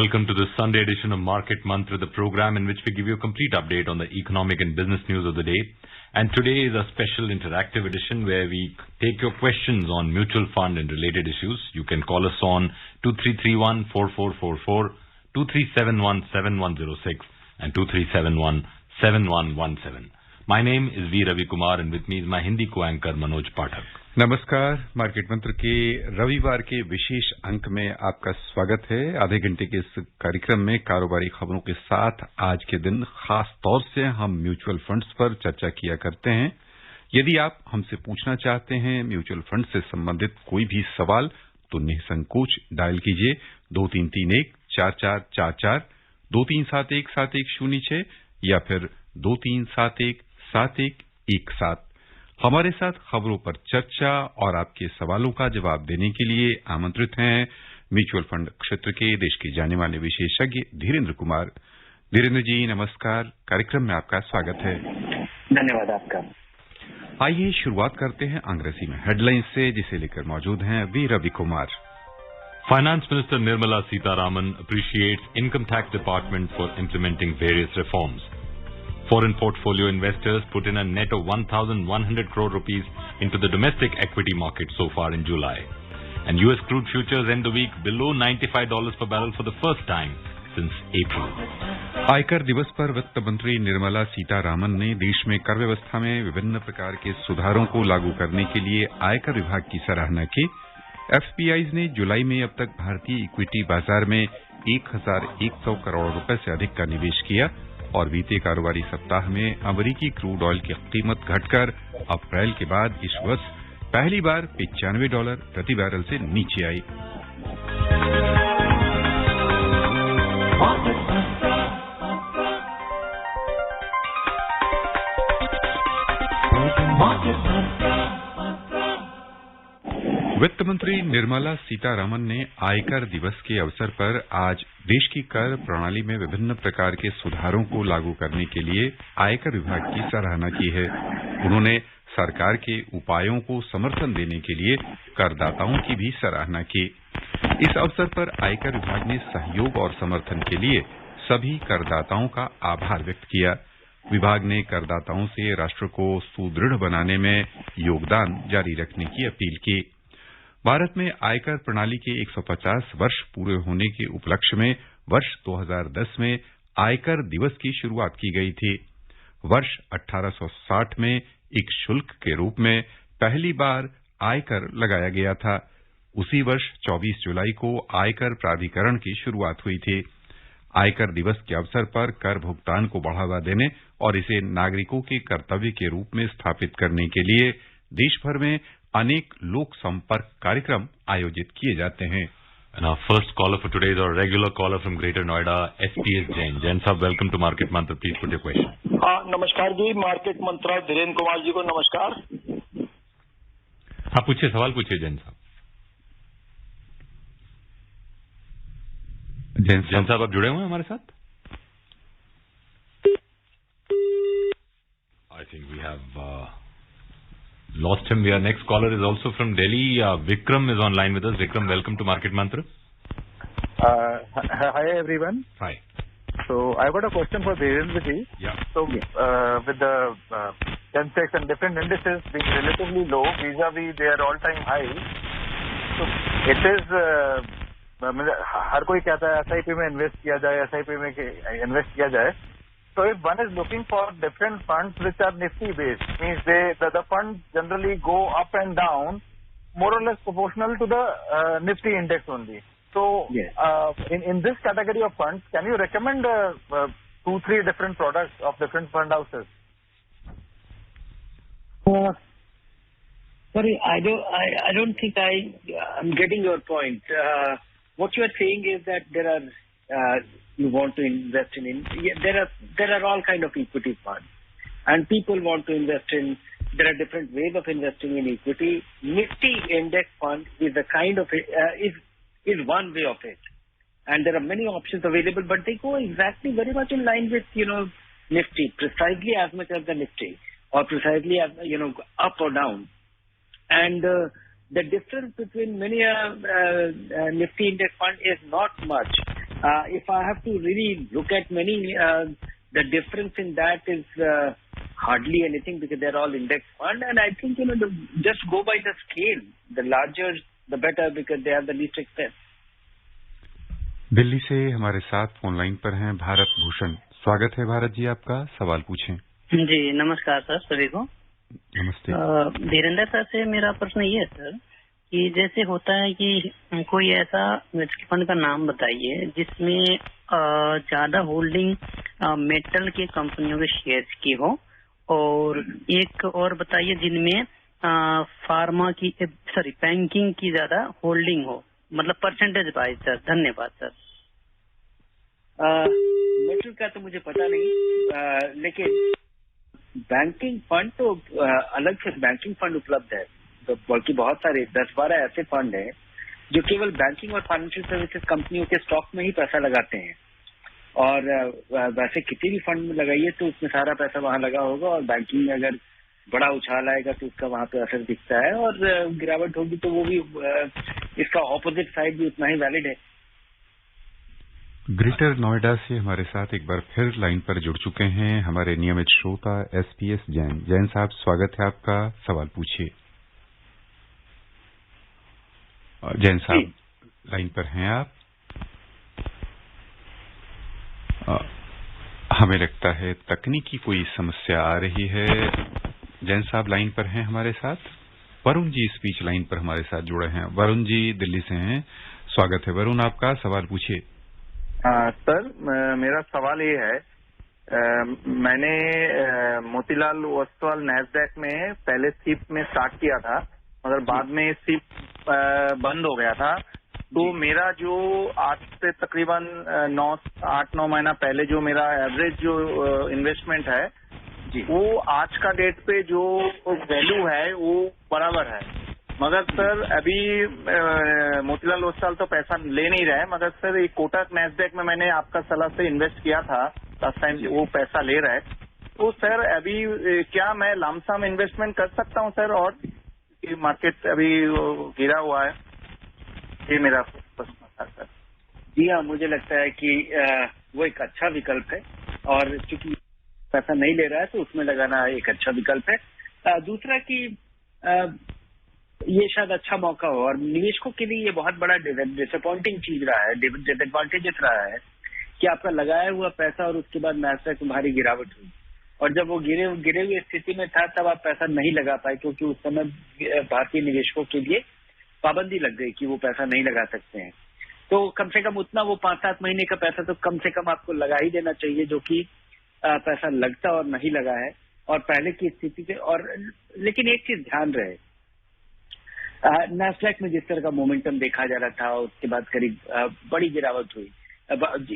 Welcome to the Sunday edition of Market Mantra, the program in which we give you a complete update on the economic and business news of the day. And today is a special interactive edition where we take your questions on mutual fund and related issues. You can call us on 2331-4444, 2371-7106 and 2371-7117. My name is V. Ravi Kumar and with me is my Hindi co-anchor Manoj Pathak. नमस्कार। Market मंत्र के रविवार के विशेष अंक में आपका स्वागत है। आधे घंटे के इस कार्यक्रम में कारोबारी खबरों के साथ आज के दिन खास तौर से हम म्यूचुअल फंड्स पर चर्चा किया करते हैं। यदि आप हमसे पूछना चाहते हैं म्यूचुअल फंड से संबंधित कोई भी सवाल तो निसंकोच डायल कीजिए 2331-4444, 2371-7106 या फिर 2371-7117। हमारे साथ खबरों पर चर्चा और आपके सवालों का जवाब देने के लिए आमंत्रित हैं म्यूचुअल फंड क्षेत्र के देश के जाने माने विशेषज्ञ धीरेन्द्र कुमार। धीरेन्द्र जी नमस्कार, कार्यक्रम में आपका स्वागत है। धन्यवाद आपका। आइए शुरुआत करते हैं अंग्रेजी में हेडलाइंस से, जिसे लेकर मौजूद हैं V Ravi Kumar. Finance Minister Nirmala Sitharaman appreciates Income Tax Department for implementing various reforms. Foreign portfolio investors put in a net of 1,100 crore rupees into the domestic equity market so far in July. And U.S. crude futures end the week below $95 per barrel for the first time since April. आयकर दिवस पर वित्त मंत्री निर्मला सीतारामन ने देश में कर व्यवस्था में विभिन्न प्रकार के सुधारों को लागू करने के लिए आयकर विभाग की सराहना की। एफपीआईज ने जुलाई में अब तक भारतीय इक्विटी बाजार में 1,100 करोड़ रुपए से अधिक का निवेश किया और बीते कारोबारी सप्ताह में अमेरिकी क्रूड ऑयल की कीमत घटकर अप्रैल के बाद इस वर्ष पहली बार $95 प्रति बैरल से नीचे आई। वित्त मंत्री निर्मला सीतारामन ने आयकर दिवस के अवसर पर आज देश की कर प्रणाली में विभिन्न प्रकार के सुधारों को लागू करने के लिए आयकर विभाग की सराहना की है। उन्होंने सरकार के उपायों को समर्थन देने के लिए करदाताओं की भी सराहना की। इस अवसर पर आयकर विभाग ने सहयोग और समर्थन के लिए सभी करदाताओं का आभार व्यक्त किया। विभाग ने करदाताओं से राष्ट्र को सुदृढ़ बनाने में योगदान जारी रखने की अपील की। भारत में आयकर प्रणाली के 150 वर्ष पूरे होने के उपलक्ष्य में वर्ष 2010 में आयकर दिवस की शुरुआत की गई थी। वर्ष 1860 में एक शुल्क के रूप में पहली बार आयकर लगाया गया था। उसी वर्ष 24 जुलाई को आयकर प्राधिकरण की शुरुआत हुई थी। आयकर दिवस के अवसर पर कर भुगतान को बढ़ावा देने और इसे नागरिकों के कर्तव्य के रूप में स्थापित करने के लिए देश भर में अनेक लोक संपर्क कार्यक्रम आयोजित किए जाते हैं। And our first caller for today is our regular caller from Greater Noida, SPS Jain. Jain sahab, welcome to Market Mantra. Please put your question. हाँ नमस्कार जी, मार्केट मंत्रा धीरेन्द्र कुमार जी को नमस्कार। हाँ पूछिए, सवाल पूछिए जैन साहब। जैन साहब आप जुड़े हुए हैं हमारे साथ? I think we have lost him. Our next caller is also from Delhi. Vikram is online with us. Vikram, welcome to Market Mantra. Hi everyone. Hi. So I've got a question for Dhirendra ji. Yeah. So with the Sensex and different indices being relatively low vis-a-vis their all-time high, so it is हर कोई कहता है SIP में invest किया जाए, SIP में invest किया जाए. So if one is looking for different funds which are Nifty based, means the funds generally go up and down more or less proportional to the Nifty index only. So yes. In this category of funds, can you recommend 2-3 different products of different fund houses? Sorry, I don't think I'm getting your point. What you are saying is that there are you want to invest in there are all kind of equity funds, and people want to invest in. There are different ways of investing in equity. Nifty index fund is the kind of is one way of it, and there are many options available, but they go exactly very much in line with Nifty, precisely as much as the Nifty, or precisely as up or down, and the difference between many Nifty index fund is not much. If I have to really look at many, the difference in that is hardly anything because they're all index fund, and I think just go by the scale. The larger, the better, because they have the least expense. Delhi से हमारे साथ phone line पर हैं भारत भूषण। स्वागत है भारत जी, आपका सवाल पूछें। जी नमस्कार सर, सभी को नमस्ते। धीरेन्द्र सर से मेरा प्रश्न ये है सर कि जैसे होता है कि कोई ऐसा म्यूचुअल फंड का नाम बताइए जिसमें ज्यादा होल्डिंग मेटल के कंपनियों के शेयर्स की हो, और एक और बताइए जिनमें फार्मा की बैंकिंग की ज्यादा होल्डिंग हो, मतलब परसेंटेज वाइज सर। धन्यवाद सर। मेटल का तो मुझे पता नहीं, लेकिन बैंकिंग फंड तो अलग से बैंकिंग फंड उपलब्ध है, तो बल्कि बहुत सारे 10-12 ऐसे फंड हैं जो केवल बैंकिंग और फाइनेंशियल सर्विसेज कंपनियों के स्टॉक में ही पैसा लगाते हैं। और वैसे किसी भी फंड में लगाइए तो उसमें सारा पैसा वहां लगा होगा, और बैंकिंग में अगर बड़ा उछाल आएगा तो उसका वहां पे असर दिखता है, और गिरावट होगी तो वो भी इसका ऑपोजिट साइड भी उतना ही वैलिड है। ग्रेटर नोएडा से हमारे साथ एक बार फिर लाइन पर जुड़ चुके हैं हमारे नियमित श्रोता SPS जैन। जैन साहब, स्वागत है आपका, सवाल पूछिए। जैन साहब लाइन पर हैं आप? हमें लगता है तकनीकी कोई समस्या आ रही है। जैन साहब लाइन पर हैं हमारे साथ। वरुण जी इस बीच लाइन पर हमारे साथ जुड़े हैं। वरुण जी दिल्ली से हैं, स्वागत है वरुण आपका, सवाल पूछिए। सर मेरा सवाल ये है, मैंने मोतीलाल ओसवाल नैस्डैक में पहले सिप में स्टार्ट किया था, मगर बाद में सिप बंद हो गया था। तो मेरा जो आज से तकरीबन 8-9 महीना पहले जो मेरा एवरेज जो इन्वेस्टमेंट है वो आज का डेट पे जो वैल्यू है वो बराबर है। मगर सर अभी मोतीलाल ओसवाल तो पैसा ले नहीं रहा है, मगर सर ये कोटक नैस्डैक में मैंने आपका सलाह से इन्वेस्ट किया था लास्ट टाइम, वो पैसा ले रहा है। तो सर अभी क्या मैं लमसम इन्वेस्टमेंट कर सकता हूँ सर? और मार्केट अभी गिरा हुआ है, ये मेरा प्रश्न था सर। जी हाँ, मुझे लगता है कि वो एक अच्छा विकल्प है, और चूंकि पैसा नहीं ले रहा है तो उसमें लगाना एक अच्छा विकल्प है। दूसरा कि ये शायद अच्छा मौका हो, और निवेशकों के लिए ये बहुत बड़ा डिसअपॉइंटिंग चीज रहा है, डिसएडवांटेजेस रहा है कि आपका लगाया हुआ पैसा और उसके बाद नैस्डैक में भारी गिरावट हुई, और जब वो गिरे हुए स्थिति में था तब आप पैसा नहीं लगा पाए, क्योंकि उस समय भारतीय निवेशकों के लिए पाबंदी लग गई कि वो पैसा नहीं लगा सकते हैं। तो कम से कम उतना वो 5-7 महीने का पैसा तो कम से कम आपको लगा ही देना चाहिए, जो कि पैसा लगता और नहीं लगा है और पहले की स्थिति से। और लेकिन एक चीज ध्यान रहे, नैस्डैक में जिस तरह का मोमेंटम देखा जा रहा था, उसके बाद करीब बड़ी गिरावट हुई।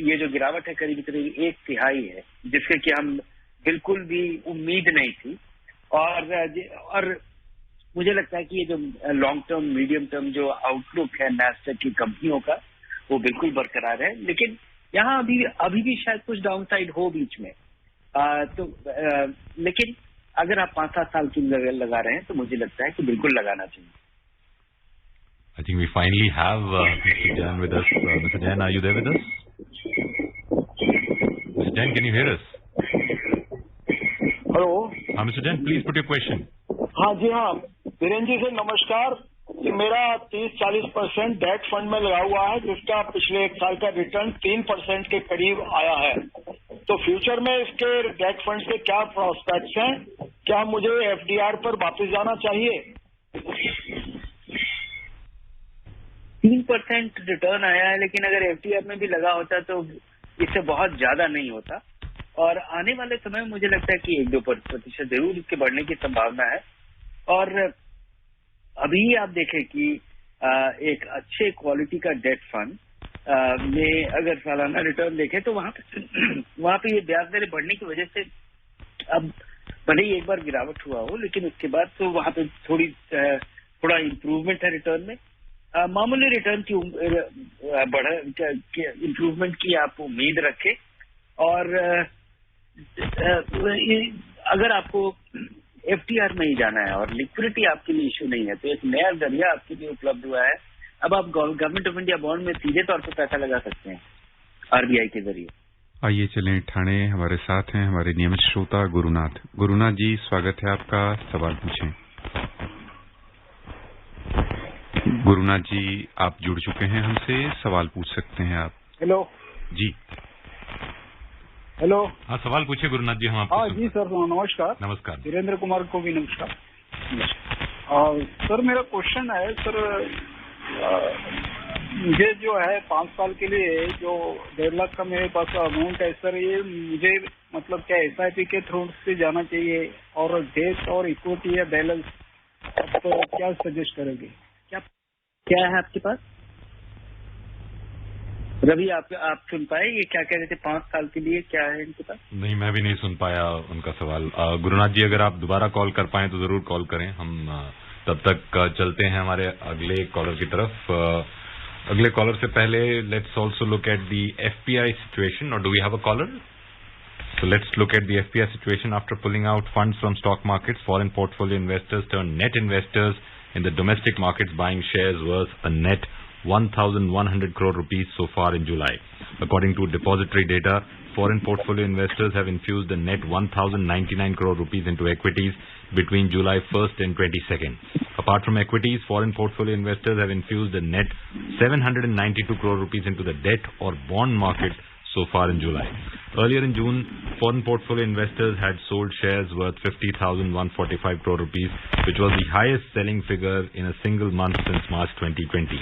ये जो गिरावट है करीब 1/3 है, जिसके कि हम बिल्कुल भी उम्मीद नहीं थी। और मुझे लगता है कि ये जो लॉन्ग टर्म मीडियम टर्म जो आउटलुक है नैस्डैक की कंपनियों का, वो बिल्कुल बरकरार है। लेकिन यहाँ अभी भी शायद कुछ डाउन साइड हो बीच में, लेकिन अगर आप 5-7 साल की लगा रहे हैं तो मुझे लगता है कि बिल्कुल लगाना चाहिए। I think we finally have Mr. Jain with us. Mr. Jain, are you there with us? Mr. Jain, can you hear us? Hello. हाँ Mr. Jain, please put your question. हाँ जी हाँ, वीरेंद्र जी से नमस्कार। मेरा 30-40% डेट फंड में लगा हुआ है, जिसका पिछले 1 साल का रिटर्न 3% के करीब आया है। तो फ्यूचर में इसके डेट फंड के क्या प्रोस्पेक्ट्स हैं? क्या मुझे FDR पर वापस जाना चाहिए? 3% रिटर्न आया है, लेकिन अगर FDR में भी लगा होता तो इससे बहुत ज्यादा नहीं होता, और आने वाले समय में मुझे लगता है कि 1-2% जरूर इसके बढ़ने की संभावना है। और अभी आप देखें कि एक अच्छे क्वालिटी का डेट फंड में अगर सालाना रिटर्न देखें तो वहां पे ये ब्याज दरें बढ़ने की वजह से अब भले ही एक बार गिरावट हुआ हो, लेकिन उसके बाद तो वहां पे थोड़ा इम्प्रूवमेंट है रिटर्न में। मामूली रिटर्न की इम्प्रूवमेंट की आप उम्मीद रखें, और अगर आपको FDR में ही जाना है और लिक्विडिटी आपके लिए इश्यू नहीं है, तो एक नया जरिया आपके लिए उपलब्ध हुआ है। अब आप गवर्नमेंट ऑफ इंडिया बॉन्ड में सीधे तौर पर पैसा लगा सकते हैं। आरबीआई के जरिए। आइए चलें ठाणे, हमारे साथ हैं हमारे नियमित श्रोता गुरुनाथ। गुरुनाथ जी, स्वागत है आपका, सवाल पूछें। गुरुनाथ जी, आप जुड़ चुके हैं हमसे, सवाल पूछ सकते हैं आप। हेलो जी, हेलो। हाँ, सवाल पूछिए गुरुनाथ जी, हम आपको हाँ जी सर, नमस्कार। नमस्कार। वीरेंद्र कुमार को भी नमस्कार। सर मेरा क्वेश्चन है सर, मुझे जो है 5 साल के लिए जो 1.5 लाख का मेरे पास अमाउंट है सर, ये मुझे मतलब क्या SIP के थ्रू से जाना चाहिए, और डेट और इक्विटी या बैलेंस आप क्या सजेस्ट करेंगे? क्या है आपके पास? रवि, आप सुन पाए ये क्या कह रहे थे? 5 साल के लिए क्या है इनके पास? नहीं, मैं भी नहीं सुन पाया उनका सवाल। गुरुनाथ जी, अगर आप दोबारा कॉल कर पाएं तो जरूर कॉल करें। हम तब तक चलते हैं हमारे अगले कॉलर की तरफ। अगले कॉलर से पहले let's also look at the FPI situation, और do we have a caller? So let's look at the FPI situation. After pulling out funds from stock markets, foreign portfolio investors turned net investors in the domestic markets, buying shares worth a net 1,100 crore rupees so far in July. According to depository data, foreign portfolio investors have infused a net 1,099 crore rupees into equities between July 1st and 22nd. Apart from equities, foreign portfolio investors have infused a net 792 crore rupees into the debt or bond market so far in July. Earlier in June, foreign portfolio investors had sold shares worth 50,145 crore rupees, which was the highest selling figure in a single month since March 2020.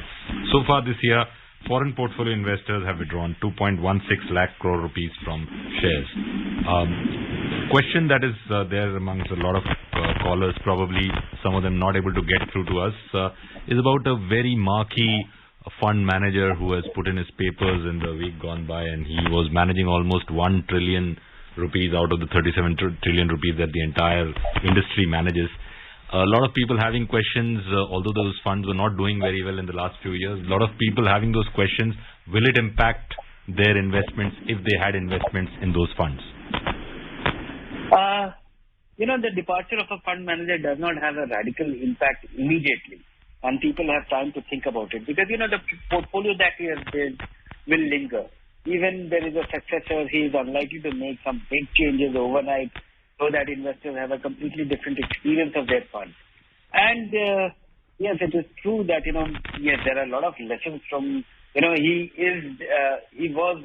So far this year, foreign portfolio investors have withdrawn 2.16 lakh crore rupees from shares. Question that is there amongst a lot of callers, probably some of them not able to get through to us, is about a very marquee fund manager who has put in his papers in the week gone by, and he was managing almost 1 trillion rupees out of the 37 trillion rupees that the entire industry manages. A lot of people having questions, although those funds were not doing very well in the last few years, a lot of people having those questions, will it impact their investments if they had investments in those funds? The departure of a fund manager does not have a radical impact immediately, and people have time to think about it, because the portfolio that he has built will linger. Even there is a successor, he is unlikely to make some big changes overnight so that investors have a completely different experience of their fund. And yes, it is true that yes, there are a lot of lessons from he was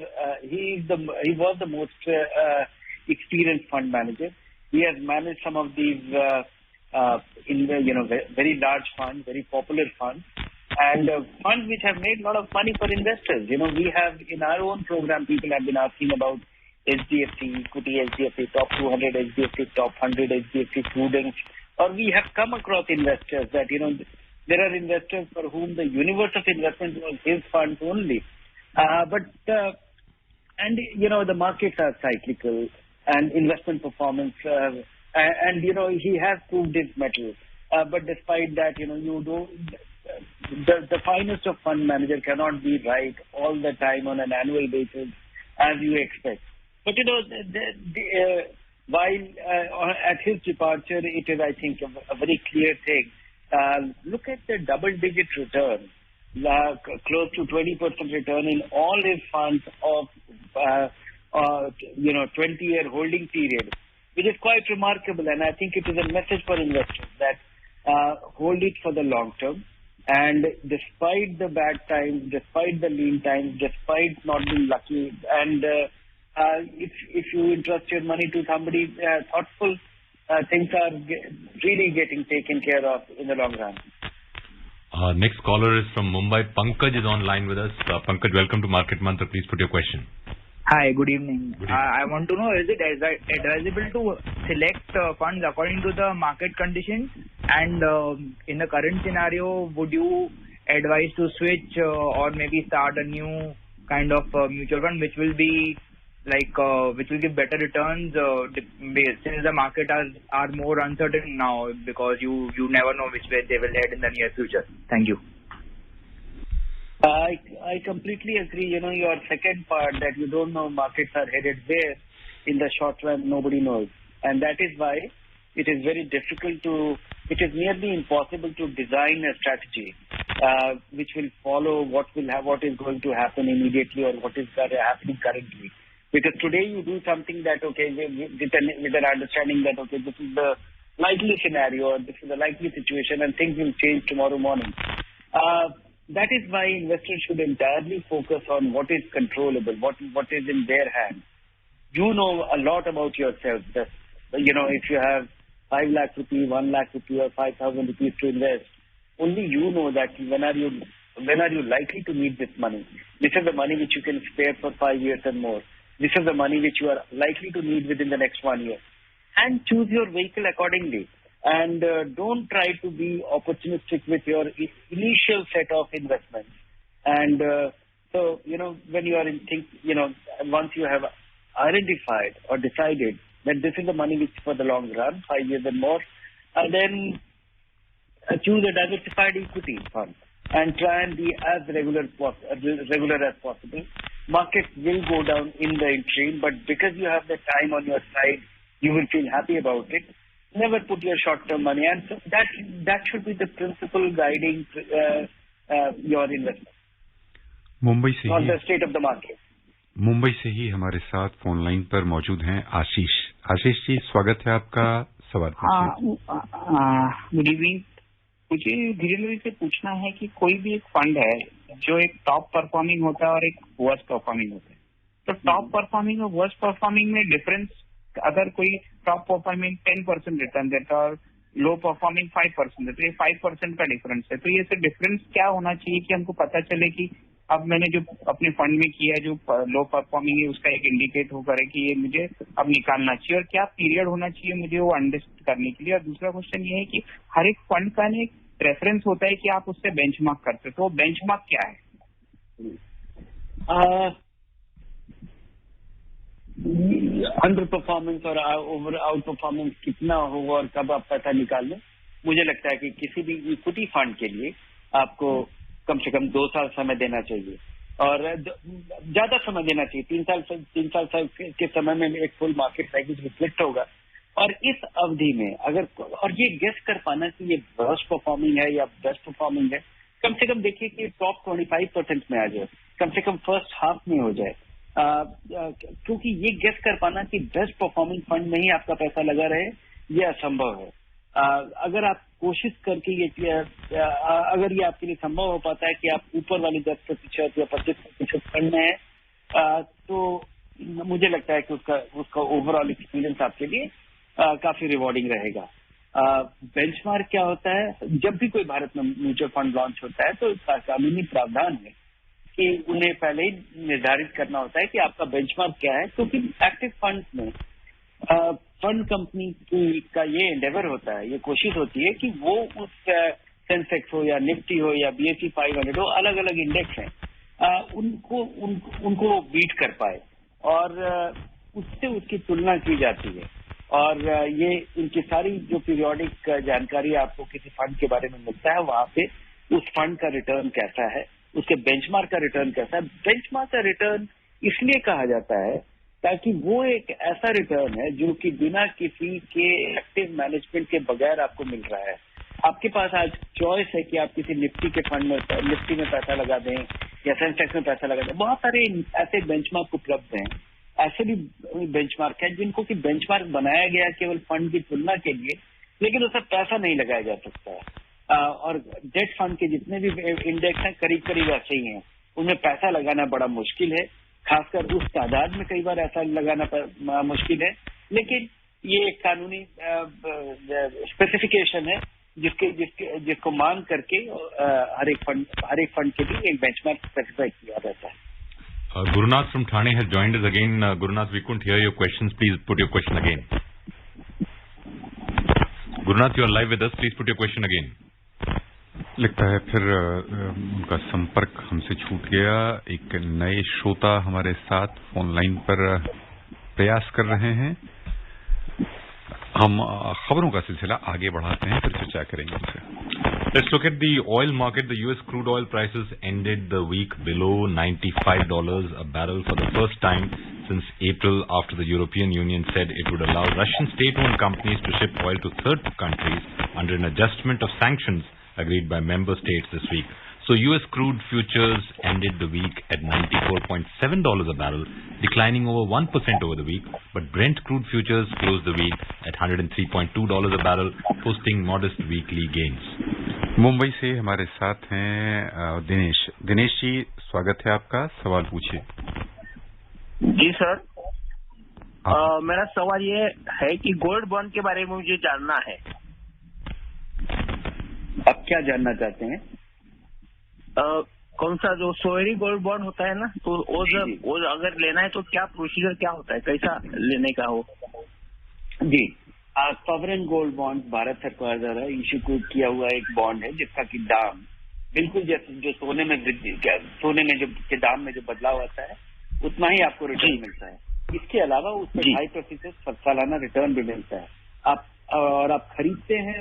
the most experienced fund manager. He has managed some of these very large funds, very popular funds, and funds which have made a lot of money for investors. We have in our own program, people have been asking about HDFC equity, HDFC top 200, HDFC top 100, HDFC prudence, or we have come across investors that there are investors for whom the universe of investment was his funds only, the markets are cyclical and investment performance. And he has proved his mettle, but despite that, the finest of fund manager cannot be right all the time on an annual basis as you expect. But while at his departure, it is, I think, a very clear thing. Look at the double-digit return, close to 20% return in all his funds of 20-year holding period, which is quite remarkable, and I think it is a message for investors that hold it for the long term. And despite the bad times, despite the lean times, despite not being lucky, and if you entrust your money to somebody thoughtful, things are really getting taken care of in the long run. Next caller is from Mumbai. Pankaj is online with us. Pankaj, welcome to Market Mantra. Please put your question. Hi, good evening. Good evening. I want to know, is it advisable to select funds according to the market conditions? And in the current scenario, would you advise to switch or maybe start a new kind of mutual fund which will be which will give better returns since the market are more uncertain now, because you never know which way they will head in the near future? Thank you. I completely agree. Your second part, that you don't know markets are headed where in the short run, nobody knows. And that is why it is very difficult it is nearly impossible to design a strategy which will follow what is going to happen immediately or what is happening currently. Because today you do something that, okay, with an understanding that, okay, this is the likely scenario or this is the likely situation and things will change tomorrow morning. That is why investors should entirely focus on what is controllable, what is in their hands. You know a lot about yourself. That, if you have 5 lakh rupees, 1 lakh rupees or 5,000 rupees to invest, only you know that when are you likely to need this money. This is the money which you can spare for 5 years and more. This is the money which you are likely to need within the next 1 year. And choose your vehicle accordingly. And don't try to be opportunistic with your initial set of investments. And so, when you are once you have identified or decided that this is the money which for the long run, 5 years and more, then choose a diversified equity fund and try and be as regular as possible. Market will go down in the interim, but because you have the time on your side, you will feel happy about it. Never put your short-term money, and so that should be the principle guiding your investment. Mumbai से on the state of the market. Mumbai से ही हमारे साथ phone line पर मौजूद हैं आशीष। आशीष जी, स्वागत है आपका। सवाल गुड इवनिंग। मुझे धीरेन्द्र जी से पूछना है कि कोई भी एक फंड है जो एक टॉप परफॉर्मिंग होता है और एक वर्स्ट परफॉर्मिंग होता है, तो टॉप परफॉर्मिंग और वर्स्ट परफॉर्मिंग में डिफरेंस, अगर कोई टॉप परफॉर्मिंग 10% रिटर्न देता है और लो परफॉर्मिंग 5% देता है, ये 5% का डिफरेंस है, तो ये से डिफरेंस क्या होना चाहिए कि हमको पता चले कि अब मैंने जो अपने फंड में किया है जो लो परफॉर्मिंग है उसका एक इंडिकेट हो करे कि ये मुझे अब निकालना चाहिए, और क्या पीरियड होना चाहिए मुझे वो अंडरस्टैंड करने के लिए। और दूसरा क्वेश्चन ये है कि हर एक फंड का एक प्रेफरेंस होता है कि आप उससे बेंचमार्क करते, तो वो बेंचमार्क क्या है? अंडर परफॉर्मेंस और ओवर आउट परफॉर्मेंस कितना होगा और कब आप पैसा निकाल लें, मुझे लगता है कि किसी भी इक्विटी फंड के लिए आपको कम से कम 2 साल समय देना चाहिए और ज्यादा समय देना चाहिए। 3 साल के समय में एक फुल मार्केट साइकिल रिफ्लेक्ट होगा, और इस अवधि में अगर और ये गेस कर पाना कि ये वर्स्ट परफॉर्मिंग है या बेस्ट परफॉर्मिंग है, कम से कम देखिए कि टॉप 25% में आ जाए, कम से कम फर्स्ट हाफ में हो जाए, क्योंकि ये गेस कर पाना कि बेस्ट परफॉर्मिंग फंड में ही आपका पैसा लगा रहे ये असंभव है। अगर आप कोशिश करके अगर ये आपके लिए संभव हो पाता है कि आप ऊपर वाले 10% या 25% फंड में है, तो मुझे लगता है कि उसका ओवरऑल एक्सपीरियंस आपके लिए काफी रिवॉर्डिंग रहेगा। बेंचमार्क क्या होता है? जब भी कोई भारत में म्यूचुअल फंड लॉन्च होता है तो कानूनी प्रावधान है कि उन्हें पहले ही निर्धारित करना होता है कि आपका बेंचमार्क क्या है, क्योंकि एक्टिव फंड में फंड कंपनी का ये एंडेवर होता है, ये कोशिश होती है कि वो उस सेंसेक्स हो या निफ्टी हो या BSE 500 हो, अलग अलग इंडेक्स हैं, उनको बीट कर पाए और उससे उसकी तुलना की जाती है। और ये इनकी सारी जो पीरियोडिक जानकारी आपको किसी फंड के बारे में मिलता है, वहां पे उस फंड का रिटर्न कैसा है, उसके बेंचमार्क का रिटर्न कैसा है। बेंचमार्क का रिटर्न इसलिए कहा जाता है ताकि वो एक ऐसा रिटर्न है जो कि बिना किसी के एक्टिव मैनेजमेंट के बगैर आपको मिल रहा है। आपके पास आज चॉइस है कि आप किसी निफ्टी के फंड में निफ्टी में पैसा लगा दें या सेंसेक्स में पैसा लगा दें। बहुत सारे ऐसे बेंचमार्क उपलब्ध हैं, ऐसे भी बेंचमार्क हैं जिनको कि बेंचमार्क बनाया गया केवल फंड की तुलना के लिए, लेकिन उसमें पैसा नहीं लगाया जा सकता है। और डेट फंड के जितने भी इंडेक्स हैं करीब करीब ऐसे ही हैं, उनमें पैसा लगाना बड़ा मुश्किल है, खासकर उस तादाद में कई बार ऐसा लगाना मुश्किल है। लेकिन ये एक कानूनी स्पेसिफिकेशन है जिसको मान करके हर एक फंड के लिए एक बेंचमार्क स्पेसिफाई किया जाता है। Gurunath from Thane has joined us again. Gurunath, we couldn't hear your questions. Please put your question again. Gurunath, you are live with us. Please put your question again. लगता है फिर उनका संपर्क हमसे छूट गया। एक नए श्रोता हमारे साथ फोन लाइन पर प्रयास कर रहे हैं। हम खबरों का सिलसिला आगे बढ़ाते हैं, फिर चर्चा करेंगे उनसे। Let's look at the oil market. The U.S. crude oil prices ended the week below $95 a barrel for the first time since April, after the European Union said it would allow Russian state-owned companies to ship oil to third countries under an adjustment of sanctions agreed by member states this week. So US crude futures ended the week at $94.7 a barrel, declining over 1% over the week, but Brent crude futures closed the week at $103.2 a barrel, posting modest weekly gains. Mumbai से हमारे साथ हैं दिनेश जी, स्वागत है आपका। सवाल पूछिए। जी sir, मेरा सवाल ये है कि गोल्ड बॉन्ड के बारे में मुझे जानना है। आप क्या जानना चाहते हैं? कौन सा जो सोवरिन गोल्ड बॉन्ड होता है ना, तो वो अगर लेना है तो क्या प्रोसीजर क्या होता है, कैसा लेने का हो? जी, सॉवरेन गोल्ड बॉन्ड भारत सरकार द्वारा इश्यू किया हुआ एक बॉन्ड है जिसका कि दाम बिल्कुल जैसे जो सोने में जो के दाम में जो बदलाव आता है उतना ही आपको रिटर्न मिलता है। इसके अलावा उसमें 2.5% सालाना रिटर्न भी मिलता है। आप खरीदते हैं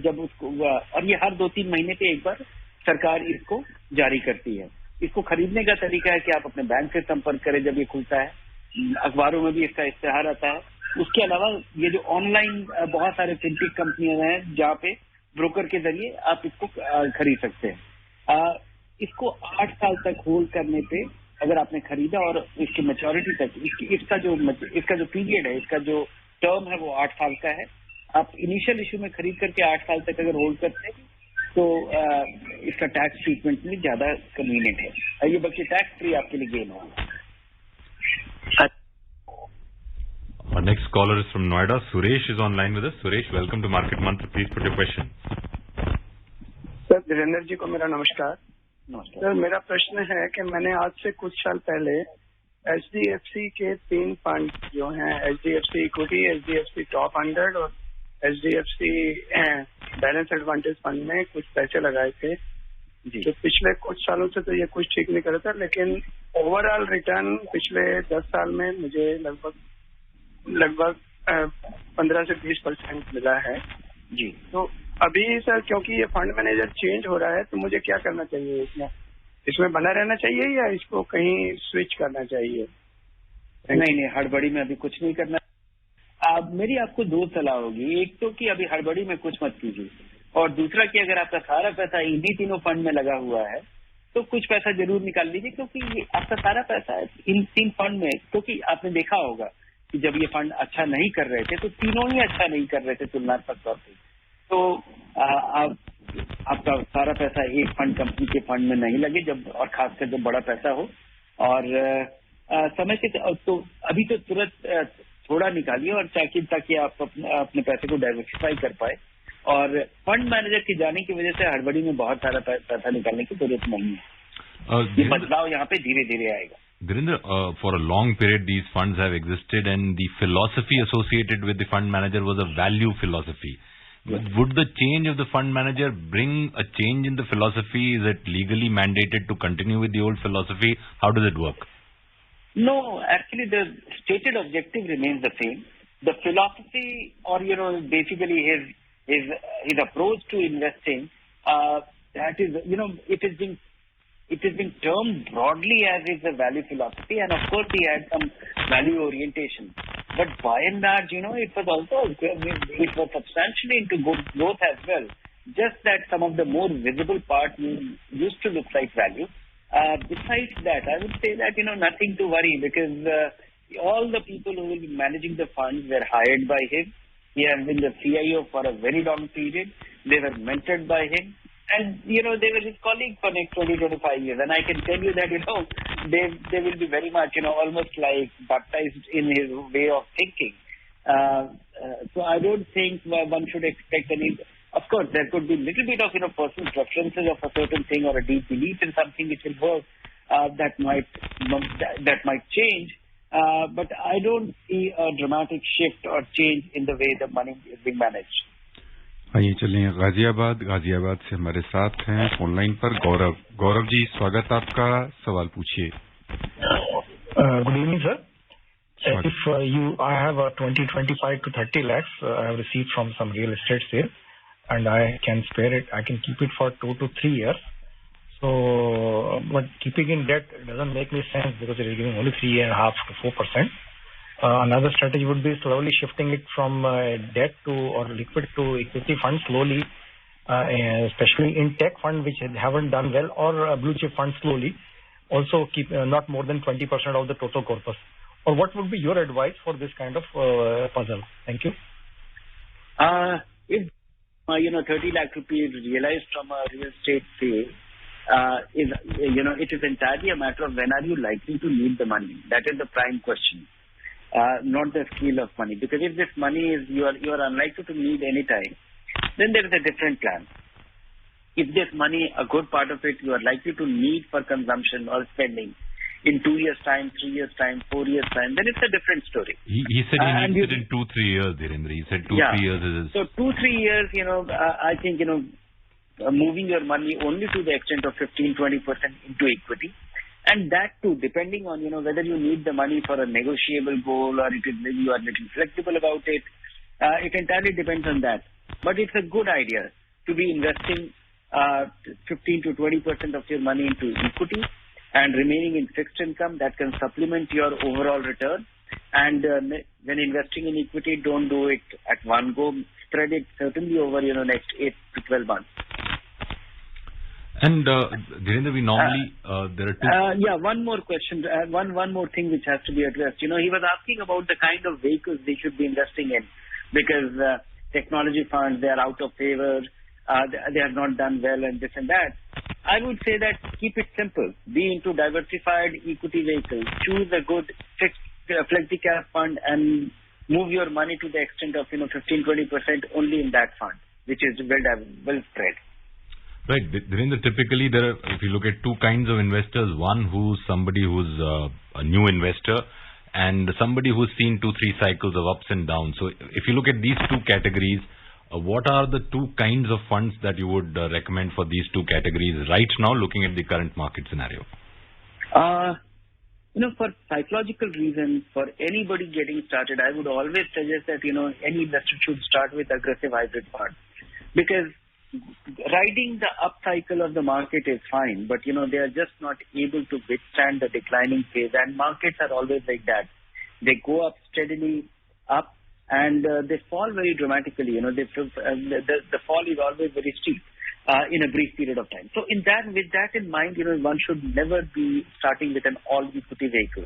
जब उसको, और ये हर 2-3 महीने पे एक बार सरकार इसको जारी करती है। इसको खरीदने का तरीका है कि आप अपने बैंक से संपर्क करें जब ये खुलता है, अखबारों में भी इसका इश्तेहार आता है। उसके अलावा ये जो ऑनलाइन बहुत सारे फिनटेक कंपनियां हैं जहाँ पे ब्रोकर के जरिए आप इसको खरीद सकते हैं। इसको 8 साल तक होल्ड करने पे अगर आपने खरीदा और इसकी मैच्योरिटी तक इसका जो पीरियड है, इसका जो टर्म है वो 8 साल का है। आप इनिशियल इशू में खरीद करके 8 साल तक अगर होल्ड करते हैं तो इसका टैक्स ट्रीटमेंट में ज्यादा कन्वीनियंट है, ये बल्कि टैक्स फ्री आपके लिए गेन होगा। Our next caller is from Noida. Suresh is online with us. Suresh, welcome to Market Mantra. Please put your question. Sir, Virendra ji को मेरा नमस्कार। सर, मेरा प्रश्न है कि मैंने आज से कुछ साल पहले HDFC के 3 फंड जो हैं, HDFC इक्विटी, HDFC टॉप 100 और HDFC बैलेंस एडवांटेज फंड में कुछ पैसे लगाए थे। तो पिछले कुछ सालों से तो ये कुछ ठीक नहीं कर रहा था, लेकिन ओवरऑल रिटर्न पिछले 10 साल में मुझे लगभग 15 से 20% मिला है जी। तो अभी सर, क्योंकि ये फंड मैनेजर चेंज हो रहा है, तो मुझे क्या करना चाहिए? इसमें बना रहना चाहिए या इसको कहीं स्विच करना चाहिए? नहीं, हड़बड़ी में अभी कुछ नहीं करना। मेरी आपको 2 सलाह होगी। एक तो कि अभी हड़बड़ी में कुछ मत कीजिए, और दूसरा कि अगर आपका सारा पैसा इन्हीं तीनों फंड में लगा हुआ है तो कुछ पैसा जरूर निकाल लीजिए, क्योंकि ये आपका सारा पैसा है इन 3 फंड में। क्योंकि आपने देखा होगा कि जब ये फंड अच्छा नहीं कर रहे थे तो तीनों ही अच्छा नहीं कर रहे थे तुलनात्मक तौर पर। तो आपका सारा पैसा एक फंड कंपनी के फंड में नहीं लगे, जब और खासकर जब बड़ा पैसा हो, और समय से तो अभी तो तुरंत थोड़ा निकालिए, और ताकि आप अपने पैसे को डाइवर्सिफाई कर पाए। और फंड मैनेजर के जाने की वजह से हड़बड़ी में बहुत सारा पैसा निकालने की जरूरत नहीं है। ये बदलाव यहाँ पे धीरे धीरे आएगा। Dhirendra, for a long period, these funds have existed, and the philosophy associated with the fund manager was a value philosophy. Yes. Would the change of the fund manager bring a change in the philosophy? Is it legally mandated to continue with the old philosophy? How does it work? No, actually the stated objective remains the same. The philosophy, or basically his approach to investing, that is, it has been termed broadly as is the value philosophy, and of course he had some value orientation. But by and large, it was substantially into growth as well. Just that some of the more visible part used to look like value. Besides that, I would say that, nothing to worry, because all the people who will be managing the funds were hired by him. He has been the CIO for a very long period. They were mentored by him. And, they were his colleagues for next 20-25 years. And I can tell you that, they will be very much, almost like baptized in his way of thinking. So I don't think one should expect any. Of course, there could be a little bit of, personal preferences of a certain thing or a deep belief in something which will work, that might change. But I don't see a dramatic shift or change in the way the money is being managed. आइए चलिए गाजियाबाद से हमारे साथ हैं phone line पर गौरव जी, स्वागत आपका। सवाल पूछिए। Good evening sir. If I have a 25 to 30 lakhs I have received from some real estate sale, and I can spare it. I can keep it for 2 to 3 years. So, but keeping in debt doesn't make me sense, because it is giving only 3.5 to 4%. Another strategy would be slowly shifting it from debt to or liquid to equity fund slowly, especially in tech fund which haven't done well, or blue chip funds slowly, also keep not more than 20% of the total corpus? Or what would be your advice for this kind of puzzle? Thank you. If 30 lakh rupees realized from a real estate sale, it is entirely a matter of when are you likely to need the money. That is the prime question, not the scale of money. Because if this money is you are unlikely to need any time, then there is a different plan. If this money, a good part of it, you are likely to need for consumption or spending in 2 years' time, 3 years' time, 4 years' time, then it's a different story. He said he needs it in 2-3 years, Dhirendra. He said 2-3 years is... So 2-3 years, I think, moving your money only to the extent of 15-20% into equity. And that too, depending on, whether you need the money for a negotiable goal or you are little flexible about it. It entirely depends on that. But it's a good idea to be investing 15-20% of your money into equity and remaining in fixed income that can supplement your overall return. And when investing in equity, don't do it at one go. Spread it certainly over next 8 to 12 months. And Dhirendra, we normally there are two. One more question. One more thing which has to be addressed. He was asking about the kind of vehicles they should be investing in, because technology funds, they are out of favor. They have not done well and this and that. I would say that keep it simple. Be into diversified equity vehicles. Choose a good fixed flexi-cap fund and move your money to the extent of 15-20% only in that fund, which is well spread. Right. Dhirendra, typically if you look at two kinds of investors, one who's somebody who's a new investor and somebody who's seen 2-3 cycles of ups and downs. So if you look at these two categories, what are the two kinds of funds that you would recommend for these two categories right now, looking at the current market scenario? For psychological reasons, for anybody getting started, I would always suggest that, any investor should start with aggressive hybrid funds. Because riding the up cycle of the market is fine, but, they are just not able to withstand the declining phase. And markets are always like that. They go up steadily up, and they fall very dramatically. The fall is always very steep in a brief period of time. So with that in mind, one should never be starting with an all equity vehicle.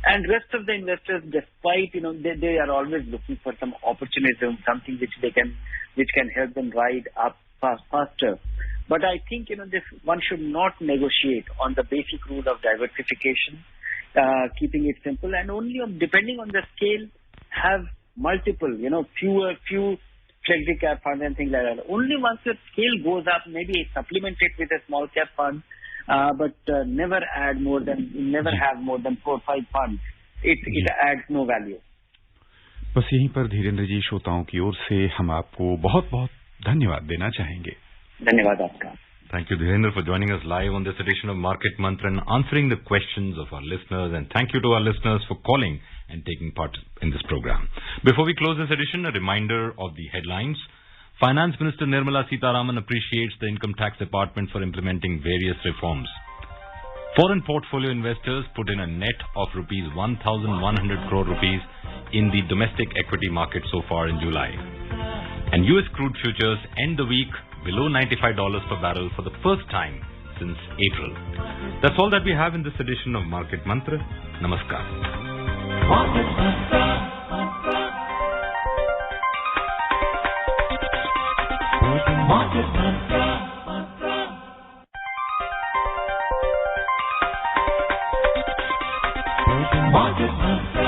And rest of the investors, despite they are always looking for some opportunism, something which can help them ride up faster. But I think one should not negotiate on the basic rule of diversification, keeping it simple, and only depending on the scale, have multiple, few flexi cap funds and things like that. Only once your scale goes up, maybe supplement it with a small cap fund, but never have more than 4 or 5 funds. It adds no value. बस यहीं पर धीरेन्द्र जी, श्रोताओं की ओर से हम आपको बहुत बहुत धन्यवाद देना चाहेंगे. धन्यवाद आपका. Thank you, Dhirendra, for joining us live on this edition of Market Mantra and answering the questions of our listeners. And thank you to our listeners for calling and taking part in this program. Before we close this edition, a reminder of the headlines. Finance Minister Nirmala Sitharaman appreciates the Income Tax Department for implementing various reforms. Foreign portfolio investors put in a net of rupees 1,100 crore rupees in the domestic equity market so far in July. And US crude futures end the week below $95 per barrel for the first time since April. That's all that we have in this edition of Market Mantra. Namaskar. Market Mantra. Market Mantra. Market Mantra.